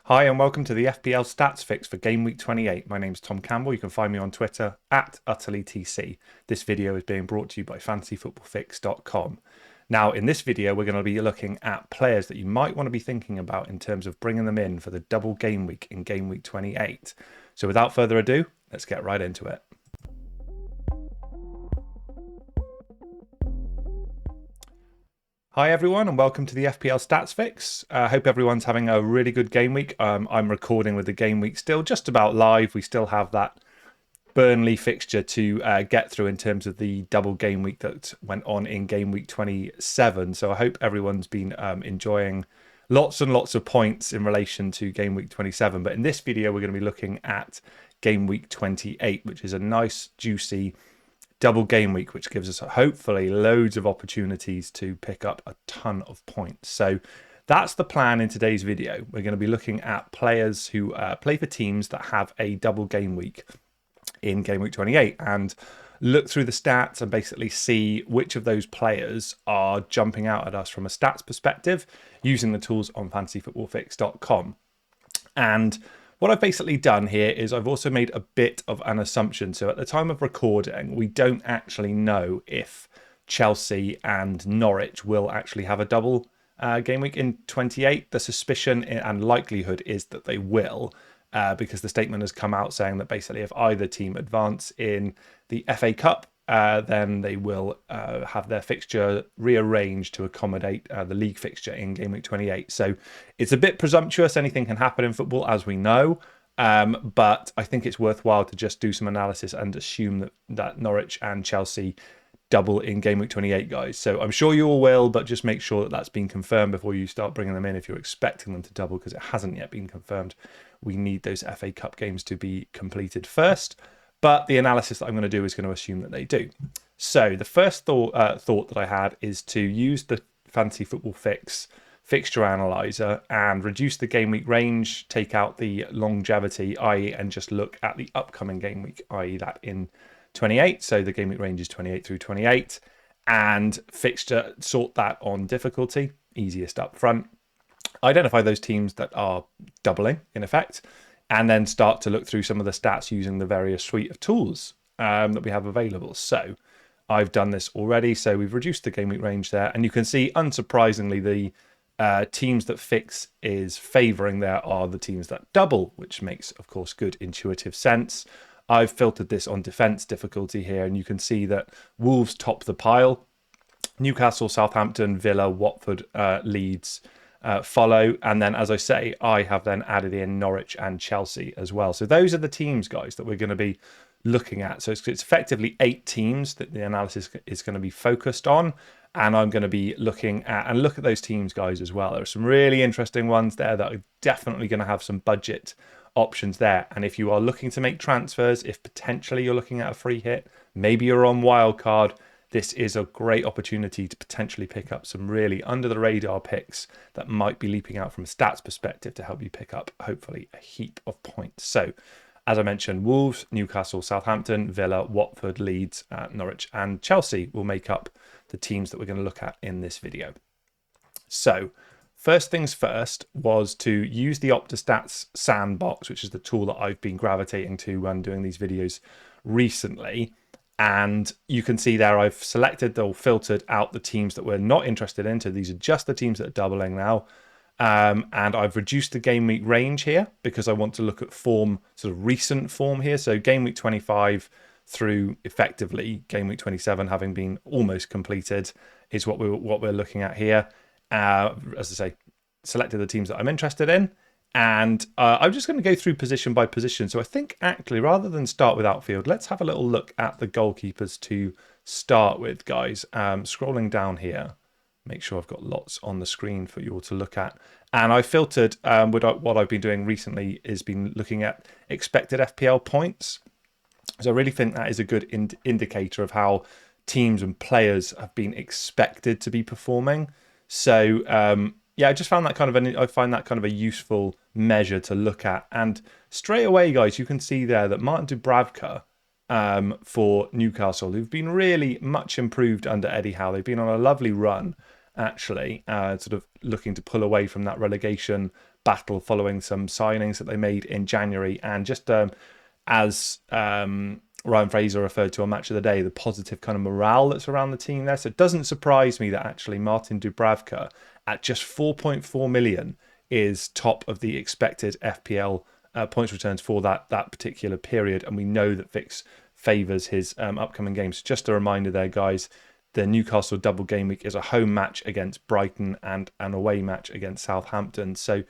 Hi and welcome to the FPL Stats Fix for Game Week 28. My name is Tom Campbell. You can find me on Twitter at UtterlyTC. This video is being brought to you by FantasyFootballFix.com. Now, in this video, we're going to be looking at players that you might want to be thinking about in terms of bringing them in for the double game week in Game Week 28. So without further ado, let's get right into it. Hi everyone and welcome to the FPL Stats Fix. I hope everyone's having a really good game week. I'm recording with the game week still just about live. We still have that Burnley fixture to get through in terms of the double game week that went on in game week 27. So I hope everyone's been enjoying lots and lots of points in relation to game week 27. But in this video, we're going to be looking at game week 28, which is a nice, juicy double game week, which gives us hopefully loads of opportunities to pick up a ton of points. So that's the plan in today's video. We're going to be looking at players who play for teams that have a double game week in game week 28 and look through the stats and basically see which of those players are jumping out at us from a stats perspective using the tools on fantasyfootballfix.com. And what I've basically done here is I've also made a bit of an assumption. So at the time of recording, we don't actually know if Chelsea and Norwich will actually have a double game week in 28. The suspicion and likelihood is that they will, because the statement has come out saying that basically if either team advance in the FA Cup, then they will have their fixture rearranged to accommodate the league fixture in game week 28. So it's a bit presumptuous. Anything can happen in football, as we know. But I think it's worthwhile to just do some analysis and assume that Norwich and Chelsea double in game week 28, guys. So I'm sure you all will, but just make sure that that's been confirmed before you start bringing them in if you're expecting them to double, because it hasn't yet been confirmed. We need those FA Cup games to be completed first. But the analysis that I'm going to do is going to assume that they do. So the first thought that I had is to use the Fantasy Football Fix Fixture Analyser and reduce the game week range, take out the longevity, i.e. and just look at the upcoming game week, i.e. that in 28. So the game week range is 28 through 28. And fixture, sort that on difficulty, easiest up front. Identify those teams that are doubling, in effect, and then start to look through some of the stats using the various suite of tools that we have available. So I've done this already. So we've reduced the game week range there. And you can see, unsurprisingly, the teams that Fix is favouring there are the teams that double, which makes, of course, good intuitive sense. I've filtered this on defence difficulty here, and you can see that Wolves top the pile. Newcastle, Southampton, Villa, Watford, Leeds follow, and then, as I say, I have then added in Norwich and Chelsea as well. So those are the teams, guys, that we're going to be looking at. So it's effectively 8 teams that the analysis is going to be focused on, and I'm going to be looking at and look at those teams, guys, as well. There are some really interesting ones there that are definitely going to have some budget options there. And if you are looking to make transfers, if potentially you're looking at a free hit, maybe you're on wildcard, this is a great opportunity to potentially pick up some really under-the-radar picks that might be leaping out from a stats perspective to help you pick up, hopefully, a heap of points. So, as I mentioned, Wolves, Newcastle, Southampton, Villa, Watford, Leeds, Norwich, and Chelsea will make up the teams that we're going to look at in this video. So, first things first was to use the Opta Sandbox, which is the tool that I've been gravitating to when doing these videos recently. And you can see there I've selected or filtered out the teams that we're not interested in. So these are just the teams that are doubling now. And I've reduced the game week range here because I want to look at form, sort of recent form here. So game week 25 through effectively game week 27 having been almost completed is what we're looking at here. As I say, selected the teams that I'm interested in. And I'm just going to go through position by position. So I think actually, rather than start with outfield, let's have a little look at the goalkeepers to start with, guys. Scrolling down here, make sure I've got lots on the screen for you all to look at. And I filtered what I've been doing recently is been looking at expected FPL points. So I really think that is a good indicator of how teams and players have been expected to be performing. So yeah, I just found that I find that kind of a useful measure to look at. And straight away, guys, you can see there that Martin Dubravka for Newcastle, who've been really much improved under Eddie Howe. They've been on a lovely run, actually, sort of looking to pull away from that relegation battle following some signings that they made in January. And just as Ryan Fraser referred to on Match of the Day, the positive kind of morale that's around the team there. So it doesn't surprise me that actually Martin Dubravka at just 4.4 million is top of the expected FPL points returns for that particular period. And we know that Fix favours his upcoming games. Just a reminder there, guys, the Newcastle double game week is a home match against Brighton and an away match against Southampton. So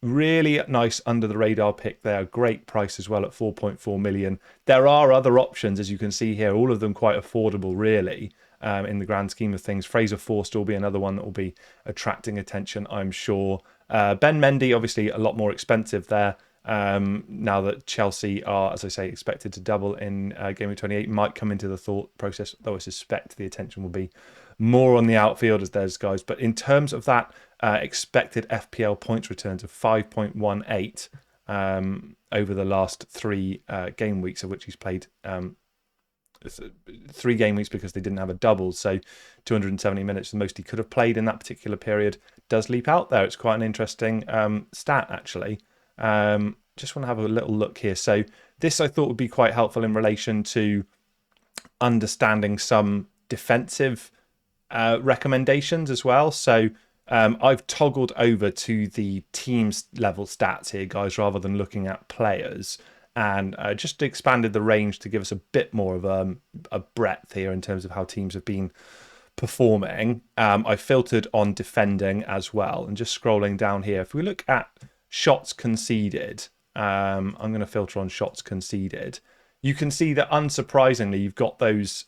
really nice under the radar pick there. Great price as well at 4.4 million. There are other options, as you can see here, all of them quite affordable, really, in the grand scheme of things. Fraser Forster will be another one that will be attracting attention, I'm sure. Ben Mendy, obviously, a lot more expensive there. Now that Chelsea are, as I say, expected to double in Game Week 28, might come into the thought process, though I suspect the attention will be more on the outfielders, those guys. But in terms of that expected FPL points returns of 5.18 over the last 3 game weeks, of which he's played 3 game weeks because they didn't have a double, so 270 minutes, the most he could have played in that particular period, does leap out there. It's quite an interesting stat, actually. Just want to have a little look here. So this I thought would be quite helpful in relation to understanding some defensive recommendations as well. So I've toggled over to the teams level stats here, guys, rather than looking at players, and just expanded the range to give us a bit more of a breadth here in terms of how teams have been performing. I filtered on defending as well, and just scrolling down here, if we look at shots conceded, I'm going to filter on shots conceded. You can see that unsurprisingly, you've got those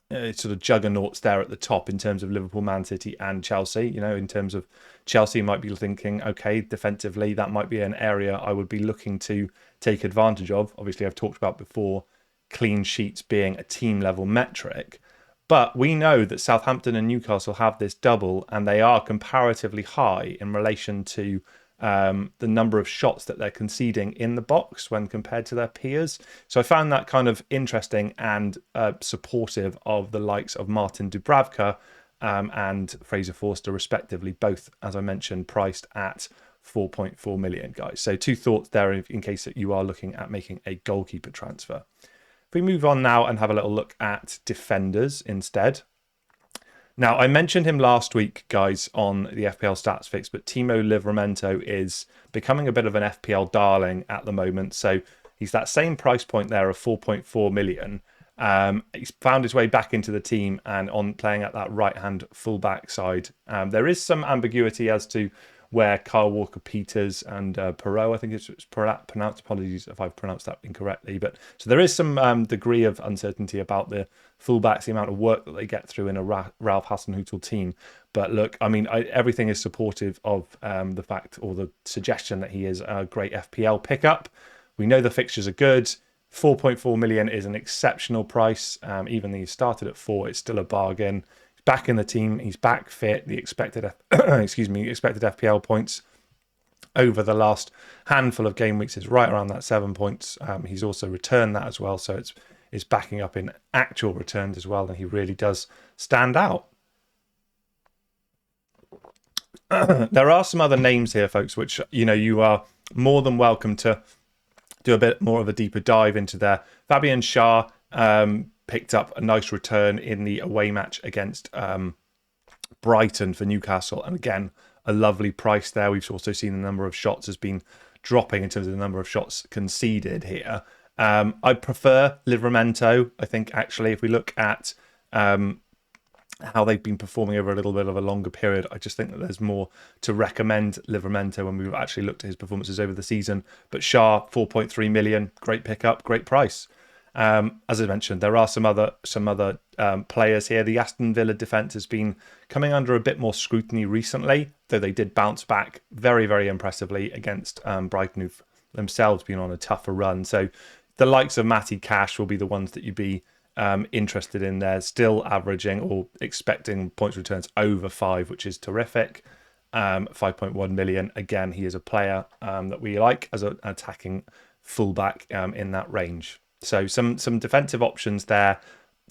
sort of juggernauts there at the top in terms of Liverpool, Man City and Chelsea. You know, in terms of Chelsea, might be thinking, okay, defensively, that might be an area I would be looking to take advantage of. Obviously, I've talked about before clean sheets being a team level metric, but we know that Southampton and Newcastle have this double, and they are comparatively high in relation to the number of shots that they're conceding in the box when compared to their peers. So I found that kind of interesting and supportive of the likes of Martin Dubravka and Fraser Forster, respectively, both, as I mentioned, priced at 4.4 million, guys. So 2 thoughts there in case that you are looking at making a goalkeeper transfer. If we move on now and have a little look at defenders instead. Now, I mentioned him last week, guys, on the FPL Stats Fix, but Timo Livramento is becoming a bit of an FPL darling at the moment. So he's that same price point there of 4.4 million. He's found his way back into the team and on playing at that right-hand fullback side. There is some ambiguity as to where Kyle Walker-Peters and Perot, I think it's pronounced, apologies if I've pronounced that incorrectly, but so there is some degree of uncertainty about the fullbacks, the amount of work that they get through in a Ralph Hasenhüttl team. But look, I mean, everything is supportive of the fact or the suggestion that he is a great FPL pickup. We know the fixtures are good. 4.4 million is an exceptional price. Even though he started at 4, it's still a bargain. Back in the team, he's back fit. The expected expected FPL points over the last handful of game weeks is right around that 7 points. He's also returned that as well, so it's backing up in actual returns as well, and he really does stand out. There are some other names here, folks, which you are more than welcome to do a bit more of a deeper dive into there. Fabian Schär picked up a nice return in the away match against Brighton for Newcastle. And again, a lovely price there. We've also seen the number of shots has been dropping in terms of the number of shots conceded here. I prefer Livramento. I think, actually, if we look at how they've been performing over a little bit of a longer period, I just think that there's more to recommend Livramento when we've actually looked at his performances over the season. But Schär, 4.3 million, great pickup, great price. As I mentioned, there are some other players here. The Aston Villa defence has been coming under a bit more scrutiny recently, though they did bounce back very, very impressively against Brighton, who've themselves been on a tougher run. So the likes of Matty Cash will be the ones that you'd be interested in there, still averaging or expecting points returns over 5, which is terrific. 5.1 million. Again, he is a player that we like as an attacking fullback in that range. So some defensive options there.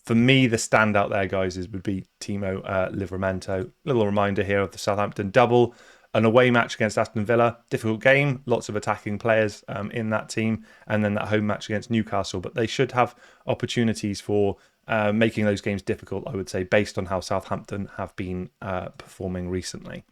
For me, the standout there, guys, would be Timo Livramento. Little reminder here of the Southampton double. an away match against Aston Villa, difficult game, lots of attacking players in that team, and then that home match against Newcastle. But they should have opportunities for making those games difficult, I would say, based on how Southampton have been performing recently.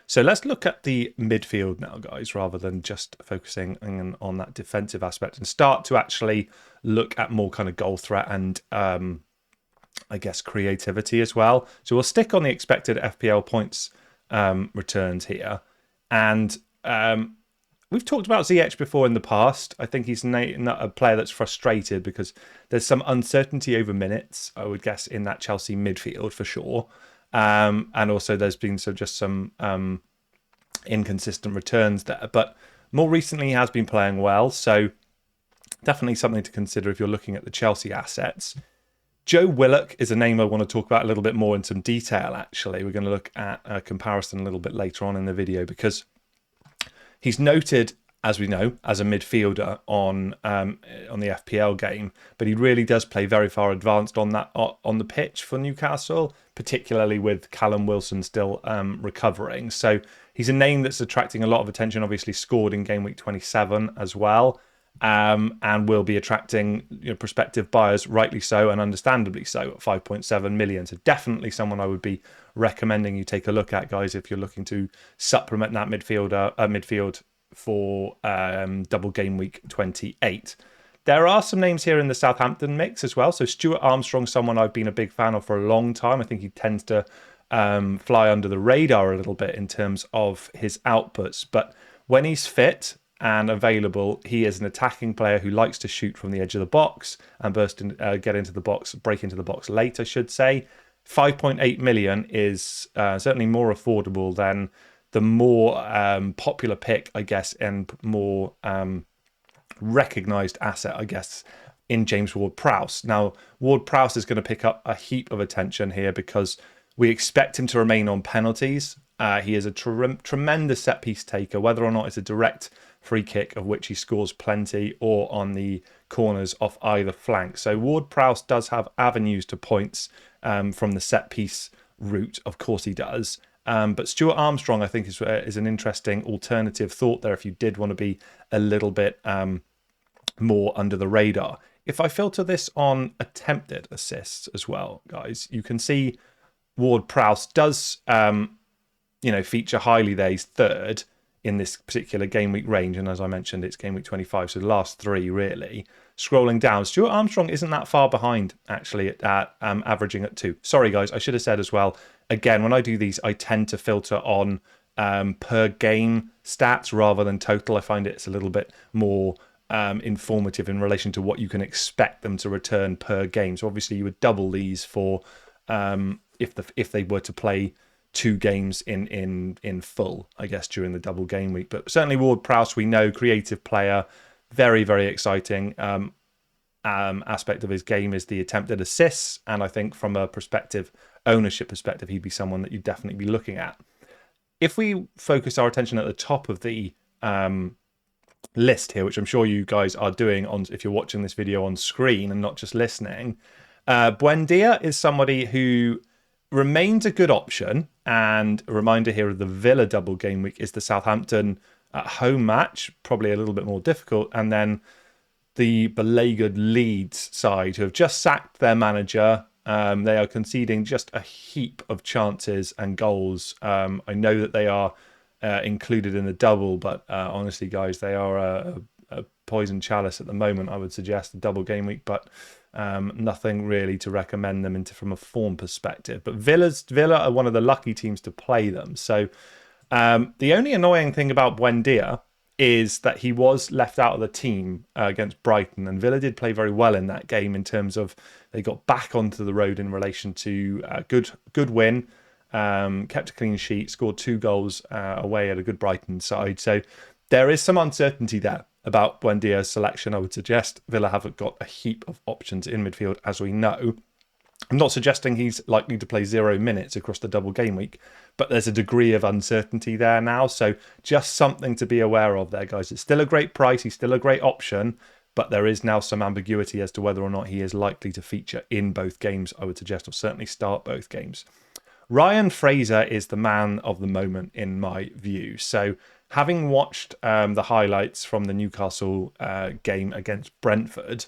So let's look at the midfield now, guys, rather than just focusing on that defensive aspect, and start to actually look at more kind of goal threat and I guess creativity as well. So we'll stick on the expected FPL points returns here. And we've talked about ZH before in the past. I think he's not a player that's frustrated because there's some uncertainty over minutes, I would guess, in that Chelsea midfield for sure. And also there's been just some inconsistent returns there. But more recently he has been playing well. So definitely something to consider if you're looking at the Chelsea assets. Joe Willock is a name I want to talk about a little bit more in some detail, actually. We're going to look at a comparison a little bit later on in the video because he's noted, as we know, as a midfielder on the FPL game, but he really does play very far advanced on the pitch for Newcastle, particularly with Callum Wilson still recovering. So he's a name that's attracting a lot of attention, obviously scored in game week 27 as well. And will be attracting prospective buyers, rightly so and understandably so, at 5.7 million. So definitely someone I would be recommending you take a look at, guys, if you're looking to supplement that midfield for double game week 28. There are some names here in the Southampton mix as well. So Stuart Armstrong, someone I've been a big fan of for a long time. I think he tends to fly under the radar a little bit in terms of his outputs, but when he's fit and available, he is an attacking player who likes to shoot from the edge of the box and get into the box, break into the box late, I should say. 5.8 million is certainly more affordable than the more popular pick, I guess, and more recognised asset, I guess, in James Ward-Prowse. Now, Ward-Prowse is going to pick up a heap of attention here because we expect him to remain on penalties. He is a tremendous set-piece taker, whether or not it's a direct free kick, of which he scores plenty, or on the corners off either flank. So Ward-Prowse does have avenues to points from the set-piece route. Of course he does. But Stuart Armstrong, I think, is an interesting alternative thought there if you did want to be a little bit more under the radar. If I filter this on attempted assists as well, guys, you can see Ward-Prowse does feature highly there. He's third in this particular game week range, and as I mentioned, it's game week 25, so the last three really. Scrolling down, Stuart Armstrong isn't that far behind actually at averaging at 2. Sorry guys, I should have said as well, again, when I do these I tend to filter on per game stats rather than total. I find it's a little bit more informative in relation to what you can expect them to return per game. So obviously you would double these for if they were to play 2 games in full, I guess, during the double game week. But certainly Ward-Prowse, we know, creative player, very, very exciting aspect of his game is the attempted assists. And I think from a ownership perspective, he'd be someone that you'd definitely be looking at. If we focus our attention at the top of the list here, which I'm sure you guys are doing if you're watching this video on screen and not just listening, Buendia is somebody who remains a good option. And a reminder here of the Villa double game week is the Southampton at home match, probably a little bit more difficult. And then the beleaguered Leeds side, who have just sacked their manager. They are conceding just a heap of chances and goals. I know that they are included in the double, but honestly, guys, they are a poison chalice at the moment, I would suggest, the double game week. But nothing really to recommend them from a form perspective. But Villa are one of the lucky teams to play them. So the only annoying thing about Buendia is that he was left out of the team against Brighton, and Villa did play very well in that game in terms of they got back onto the road in relation to a good win, kept a clean sheet, scored 2 goals away at a good Brighton side. So there is some uncertainty there about Buendia's selection. I would suggest Villa haven't got a heap of options in midfield, as we know. I'm not suggesting he's likely to play 0 minutes across the double game week, but there's a degree of uncertainty there now. So just something to be aware of there, guys. It's still a great price. He's still a great option, but there is now some ambiguity as to whether or not he is likely to feature in both games, I would suggest, or certainly start both games. Ryan Fraser is the man of the moment in my view. So having watched the highlights from the Newcastle game against Brentford,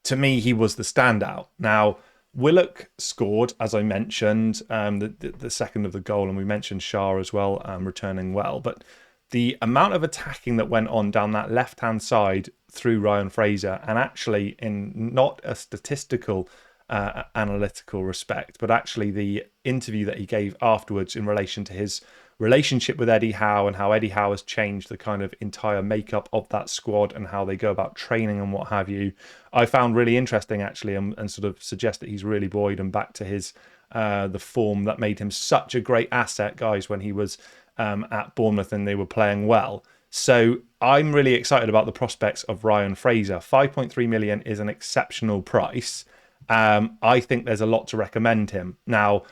to me, he was the standout. Now, Willock scored, as I mentioned, the second of the goal, and we mentioned Shah as well, returning well. But the amount of attacking that went on down that left-hand side through Ryan Fraser, and actually in not a statistical analytical respect, but actually the interview that he gave afterwards in relation to his relationship with Eddie Howe and how Eddie Howe has changed the kind of entire makeup of that squad and how they go about training and what have you, I found really interesting actually, and sort of suggest that he's really buoyed and back to his the form that made him such a great asset, guys, when he was at Bournemouth and they were playing well. So I'm really excited about the prospects of Ryan Fraser. 5.3 million is an exceptional price. I think there's a lot to recommend him. Now,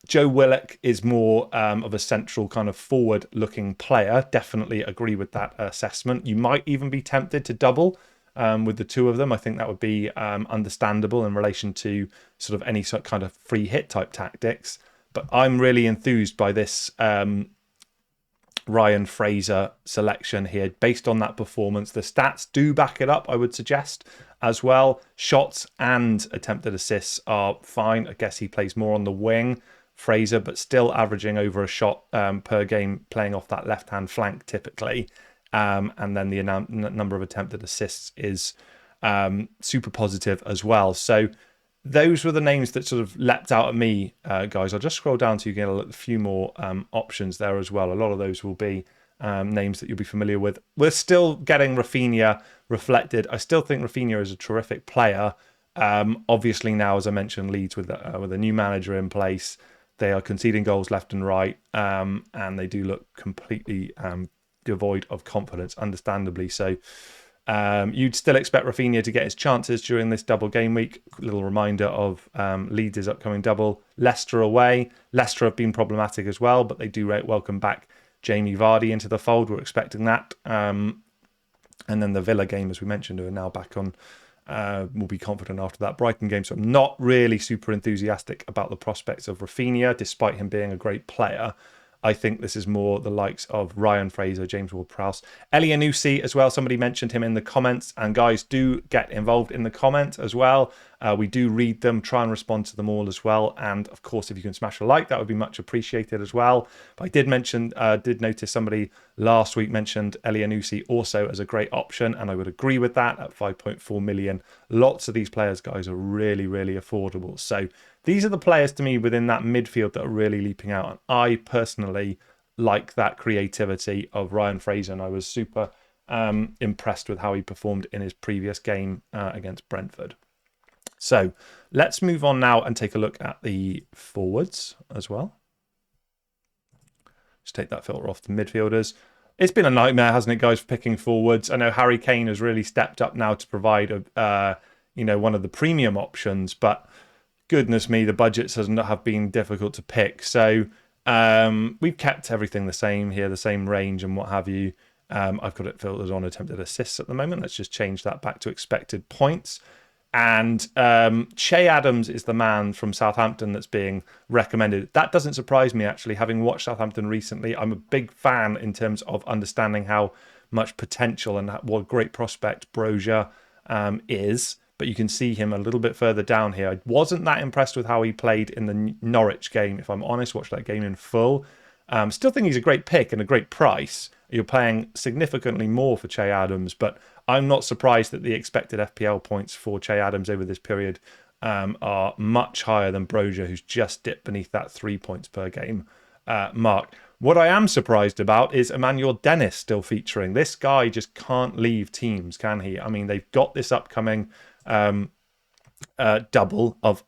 Joe Willock is more of a central kind of forward-looking player. Definitely agree with that assessment. You might even be tempted to double with the two of them. I think that would be understandable in relation to sort of any sort of kind of free hit type tactics. But I'm really enthused by this Ryan Fraser selection here based on that performance. The stats do back it up, I would suggest, as well. Shots and attempted assists are fine. I guess he plays more on the wing, Fraser, but still averaging over a shot per game, playing off that left-hand flank typically. And then the number of attempted assists is super positive as well. So those were the names that sort of leapt out at me, guys. I'll just scroll down to you get a few more options there as well. A lot of those will be names that you'll be familiar with. We're still getting Rafinha reflected. I still think Rafinha is a terrific player. Obviously now, as I mentioned, Leeds with a new manager in place, they are conceding goals left and right, and they do look completely devoid of confidence, understandably so. You'd still expect Rafinha to get his chances during this double game week. Little reminder of Leeds' upcoming double. Leicester away. Leicester have been problematic as well, but they do welcome back Jamie Vardy into the fold. We're expecting that. And then the Villa game, as we mentioned, are now back on. Will be confident after that Brighton game. So I'm not really super enthusiastic about the prospects of Rafinha, despite him being a great player. I think this is more the likes of Ryan Fraser, James Ward-Prowse, Elyounoussi as well. Somebody mentioned him in the comments, and guys, do get involved in the comments as well. We do read them, try and respond to them all as well. And of course, if you can smash a like, that would be much appreciated as well. But I did notice somebody last week mentioned Elyounoussi also as a great option, and I would agree with that at 5.4 million. Lots of these players, guys, are really, really affordable. So these are the players to me within that midfield that are really leaping out. And I personally like that creativity of Ryan Fraser, and I was super impressed with how he performed in his previous game against Brentford. So let's move on now and take a look at the forwards as well. Just take that filter off the midfielders. It's been a nightmare, hasn't it, guys, for picking forwards? I know Harry Kane has really stepped up now to provide one of the premium options, but goodness me, the budgets have been difficult to pick. So we've kept everything the same here, the same range and what have you. I've got it filtered on attempted assists at the moment. Let's just change that back to expected points. And Che Adams is the man from Southampton that's being recommended. That doesn't surprise me, actually. Having watched Southampton recently, I'm a big fan in terms of understanding how much potential and what a great prospect Broja is. But you can see him a little bit further down here. I wasn't that impressed with how he played in the Norwich game, if I'm honest. Watched that game in full. Still think he's a great pick and a great price. You're paying significantly more for Che Adams, but I'm not surprised that the expected FPL points for Che Adams over this period are much higher than Broja, who's just dipped beneath that 3 points per game mark. What I am surprised about is Emmanuel Dennis still featuring. This guy just can't leave teams, can he? I mean, they've got this upcoming double of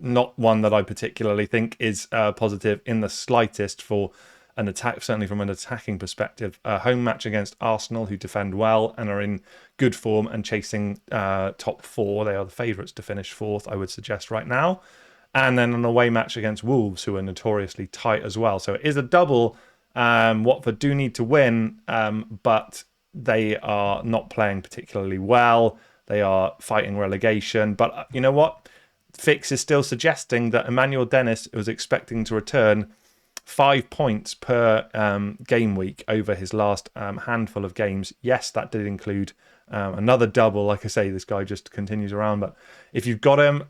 not one that I particularly think is positive in the slightest for an attack, certainly from an attacking perspective. A home match against Arsenal, who defend well and are in good form and chasing top four. They are the favourites to finish fourth, I would suggest right now. And then an away match against Wolves, who are notoriously tight as well. So it is a double. Watford do need to win, but they are not playing particularly well. They are fighting relegation. But you know what? Fix is still suggesting that Emmanuel Dennis was expecting to return 5 points per game week over his last handful of games. Yes, that did include another double. Like I say, this guy just continues around. But if you've got him,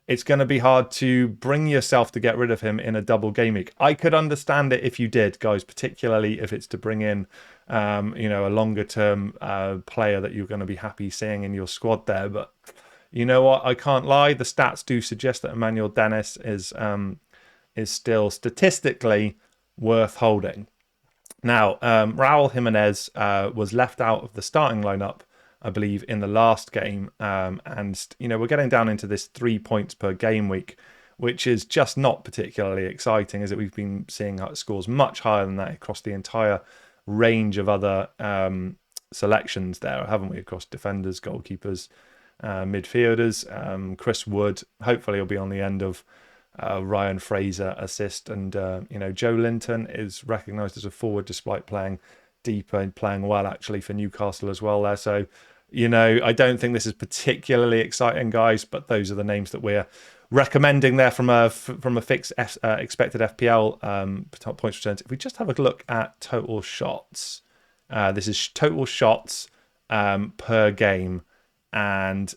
it's going to be hard to bring yourself to get rid of him in a double game week. I could understand it if you did, guys, particularly if it's to bring in, a longer term player that you're going to be happy seeing in your squad there. But you know what? I can't lie. The stats do suggest that Emmanuel Dennis is still statistically worth holding. Now, Raul Jimenez was left out of the starting lineup, I believe, in the last game. And, we're getting down into this 3 points per game week, which is just not particularly exciting, as we've been seeing scores much higher than that across the entire range of other selections there, haven't we? Across defenders, goalkeepers, midfielders. Chris Wood, hopefully he'll be on the end of Ryan Fraser assist, and Joe Linton is recognised as a forward despite playing deeper and playing well actually for Newcastle as well there. So I don't think this is particularly exciting, guys, but those are the names that we're recommending there from a fixed expected FPL points returns. If we just have a look at total shots, this is total shots per game, and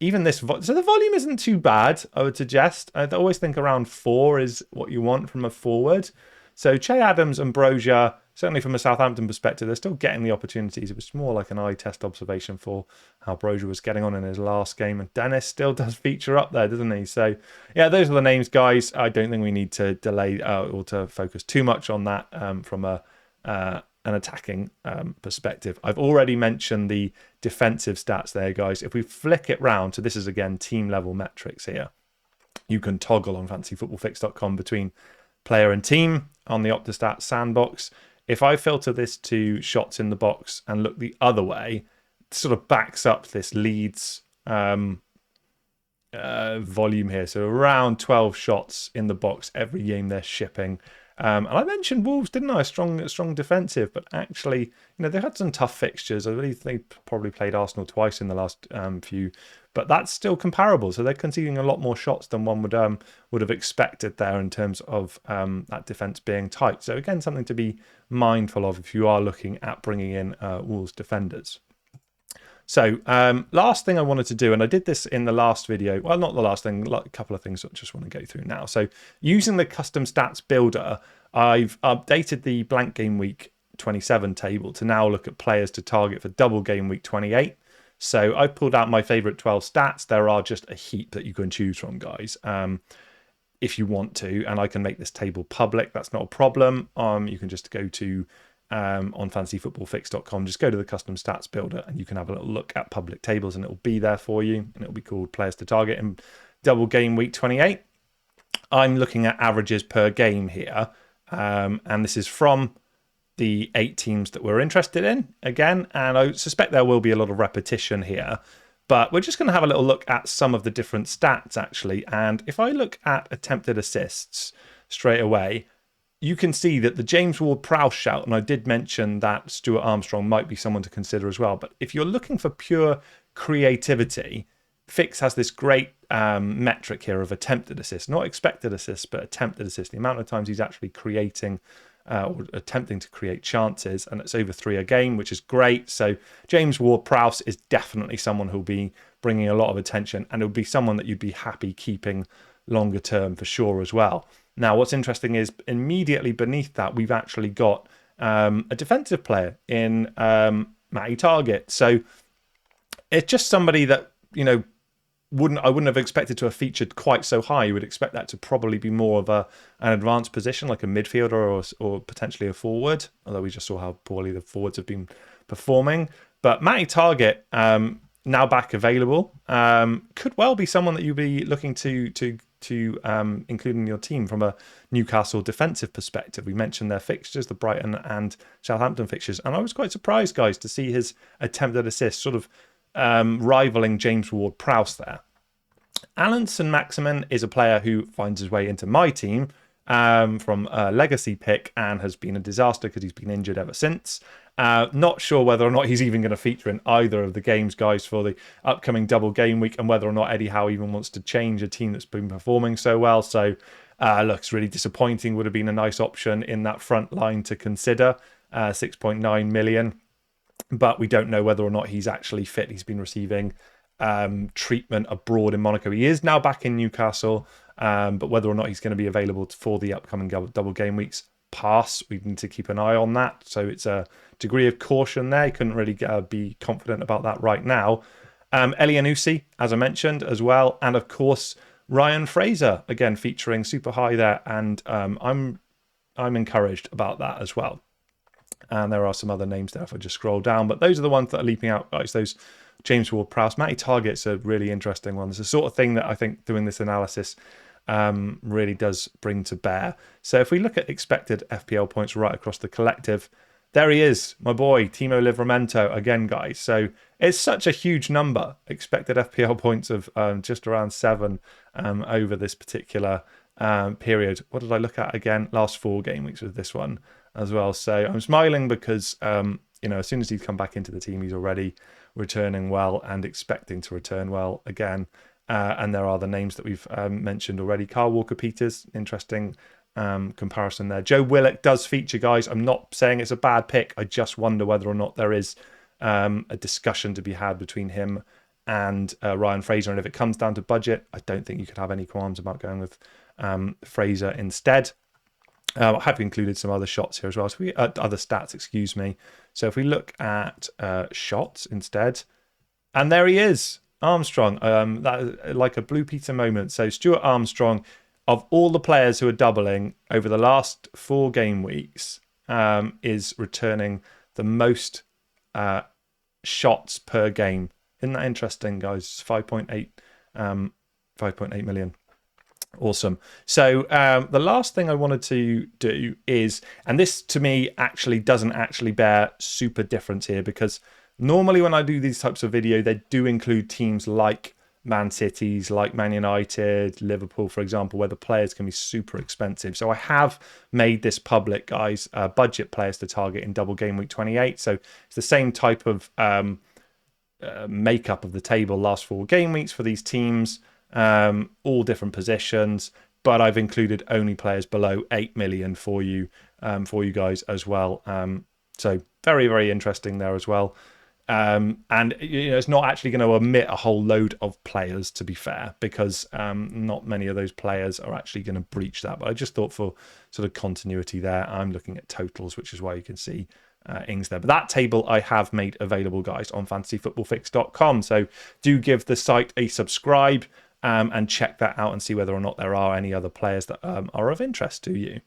even this, so the volume isn't too bad, I would suggest. I always think around 4 is what you want from a forward. So Che Adams and Brozier, certainly from a Southampton perspective, they're still getting the opportunities. It was more like an eye test observation for how Brozier was getting on in his last game. And Dennis still does feature up there, doesn't he? So, yeah, those are the names, guys. I don't think we need to delay or to focus too much on that from an attacking perspective. I've already mentioned the defensive stats there, guys. If we flick it round, so this is, again, team level metrics here. You can toggle on fantasyfootballfix.com between player and team on the Opta Sandbox. If I filter this to shots in the box and look the other way, it sort of backs up this Leeds volume here. So around 12 shots in the box every game they're shipping. And I mentioned Wolves, didn't I? Strong defensive, but actually, they've had some tough fixtures. I believe they probably played Arsenal twice in the last few, but that's still comparable. So they're conceding a lot more shots than one would have expected there in terms of that defence being tight. So again, something to be mindful of if you are looking at bringing in Wolves defenders. So last thing I wanted to do, and I did this in the last video, well, not the last thing, like a couple of things I just want to go through now. So using the custom stats builder, I've updated the blank game week 27 table to now look at players to target for double game week 28. So I've pulled out my favorite 12 stats. There are just a heap that you can choose from, guys, if you want to, and I can make this table public. That's not a problem. You can just go to on fantasyfootballfix.com, just go to the custom stats builder and you can have a little look at public tables and it'll be there for you, and it'll be called players to target in double game week 28. I'm looking at averages per game here, and this is from the 8 teams that we're interested in again, and I suspect there will be a lot of repetition here, but we're just going to have a little look at some of the different stats actually. And if I look at attempted assists straight away, you can see that the James Ward-Prowse shout, and I did mention that Stuart Armstrong might be someone to consider as well, but if you're looking for pure creativity, Fix has this great metric here of attempted assists, not expected assists, but attempted assists, the amount of times he's actually creating or attempting to create chances, and it's over 3 a game, which is great. So James Ward-Prowse is definitely someone who'll be bringing a lot of attention, and it'll be someone that you'd be happy keeping longer term for sure as well. Now, what's interesting is immediately beneath that, we've actually got a defensive player in Matty Target. So it's just somebody that, I wouldn't have expected to have featured quite so high. You would expect that to probably be more of an advanced position, like a midfielder or potentially a forward, although we just saw how poorly the forwards have been performing. But Matty Target, now back available, could well be someone that you'd be looking to include in your team from a Newcastle defensive perspective. We mentioned their fixtures, the Brighton and Southampton fixtures, and I was quite surprised, guys, to see his attempted assist sort of rivaling James Ward-Prowse there. Alan St-Maximin is a player who finds his way into my team from a legacy pick and has been a disaster because he's been injured ever since. Not sure whether or not he's even going to feature in either of the games, guys, for the upcoming double game week, and whether or not Eddie Howe even wants to change a team that's been performing so well. So looks really disappointing. Would have been a nice option in that front line to consider, 6.9 million. But we don't know whether or not he's actually fit. He's been receiving treatment abroad in Monaco. He is now back in Newcastle, but whether or not he's going to be available for the upcoming double game weeks, pass. We need to keep an eye on that. So it's a degree of caution there. You couldn't really be confident about that right now. Elianusi, as I mentioned, as well. And of course, Ryan Fraser, again, featuring super high there. And I'm encouraged about that as well. And there are some other names there if I just scroll down. But those are the ones that are leaping out, guys. Those James Ward-Prowse. Matty Target's a really interesting one. It's the sort of thing that I think doing this analysis really does bring to bear. So if we look at expected FPL points right across the collective, there he is, my boy, Timo Livramento, again, guys. So it's such a huge number. Expected FPL points of just around 7 over this particular period. What did I look at again? Last 4 game weeks with this one as well. So I'm smiling because, as soon as he's come back into the team, he's already returning well and expecting to return well again. And there are the names that we've mentioned already. Kyle Walker-Peters, interesting comparison there. Joe Willock does feature, guys. I'm not saying it's a bad pick. I just wonder whether or not there is a discussion to be had between him and Ryan Fraser. And if it comes down to budget, I don't think you could have any qualms about going with Fraser instead. I have included some other shots here as well. So other stats, excuse me. So if we look at shots instead, and there he is, Armstrong. That like a Blue Peter moment. So Stuart Armstrong, of all the players who are doubling over the last 4 game weeks, is returning the most shots per game. Isn't that interesting, guys? 5.8 million. Awesome. So the last thing I wanted to do is, and this to me actually doesn't actually bear super difference here, because normally when I do these types of video, they do include teams like Man City's, like Man United, Liverpool, for example, where the players can be super expensive. So I have made this public, guys, budget players to target in double game week 28. So it's the same type of makeup of the table last 4 game weeks for these teams. All different positions, but I've included only players below 8 million for you guys as well. So very, very interesting there as well. And it's not actually going to omit a whole load of players, to be fair, because not many of those players are actually going to breach that. But I just thought for sort of continuity there, I'm looking at totals, which is why you can see Ings there. But that table I have made available, guys, on fantasyfootballfix.com. So do give the site a subscribe. And check that out and see whether or not there are any other players that are of interest to you.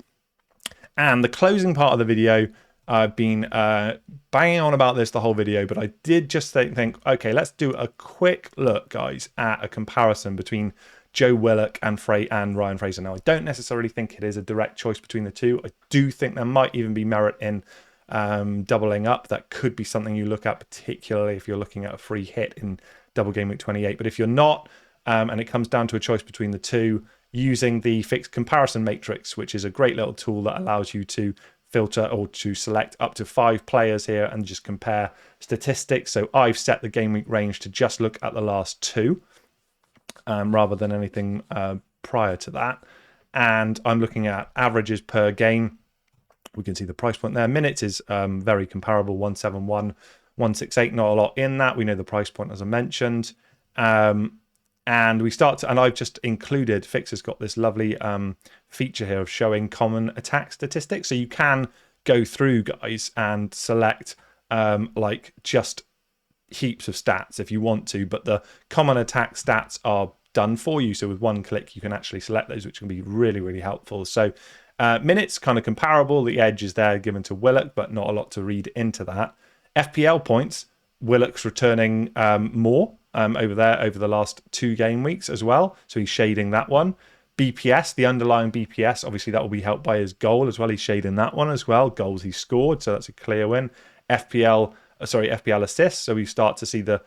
And the closing part of the video, I've been banging on about this the whole video, but I did just think, okay, let's do a quick look, guys, at a comparison between Joe Willock and Ryan Fraser. Now, I don't necessarily think it is a direct choice between the two. I do think there might even be merit in doubling up. That could be something you look at, particularly if you're looking at a free hit in double game week 28. But if you're not, and it comes down to a choice between the two, using the fixed comparison matrix, which is a great little tool that allows you to filter or to select up to 5 players here and just compare statistics. So I've set the game week range to just look at the last 2 rather than anything prior to that. And I'm looking at averages per game. We can see the price point there. Minutes is very comparable, 171, 168, not a lot in that. We know the price point, as I mentioned. And we start to, and I've just included, Fix has got this lovely feature here of showing common attack statistics. So you can go through, guys, and select like just heaps of stats if you want to, but the common attack stats are done for you. So with one click, you can actually select those, which can be really, really helpful. So minutes, kind of comparable. The edge is there given to Willock, but not a lot to read into that. FPL points, Willock's returning more over there over the last 2 game weeks as well. So he's shading that one. BPS, the underlying BPS, obviously that will be helped by his goal as well. He's shading that one as well. Goals he scored, so that's a clear win. FPL assists. So we start to see the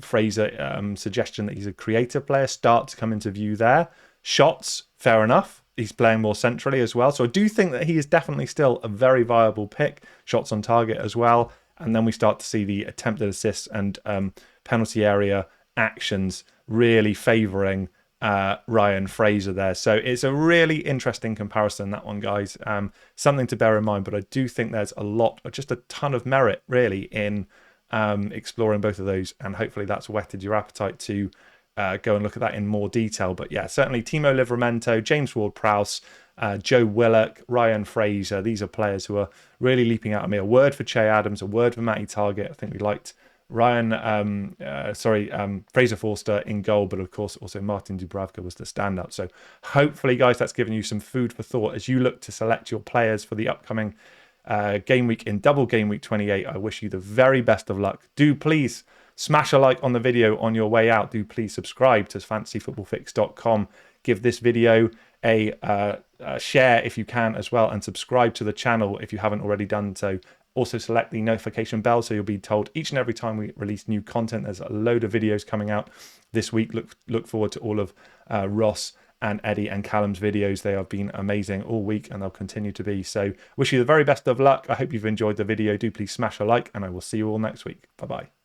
Fraser suggestion that he's a creative player start to come into view there. Shots, fair enough. he's playing more centrally as well. So I do think that he is definitely still a very viable pick. Shots on target as well. And then we start to see the attempted assists and penalty area actions really favouring Ryan Fraser there. So it's a really interesting comparison, that one, guys. Something to bear in mind, but I do think there's just a ton of merit really in exploring both of those, and hopefully that's whetted your appetite to go and look at that in more detail. But yeah, certainly Timo Livramento, James Ward-Prowse, Joe Willock, Ryan Fraser. These are players who are really leaping out at me. A word for Che Adams, a word for Matty Targett. I think we liked Fraser Forster in goal, but of course also Martin Dubravka was the standout. So hopefully, guys, that's given you some food for thought as you look to select your players for the upcoming game week in double game week 28. I wish you the very best of luck. Do please smash a like on the video on your way out. Do please subscribe to fantasyfootballfix.com. Give this video a share if you can as well, and subscribe to the channel if you haven't already done so. Also select the notification bell so you'll be told each and every time we release new content. There's a load of videos coming out this week. Look forward to all of Ross and Eddie and Callum's videos. They have been amazing all week and they'll continue to be. So wish you the very best of luck. I hope you've enjoyed the video. Do please smash a like, and I will see you all next week. Bye-bye.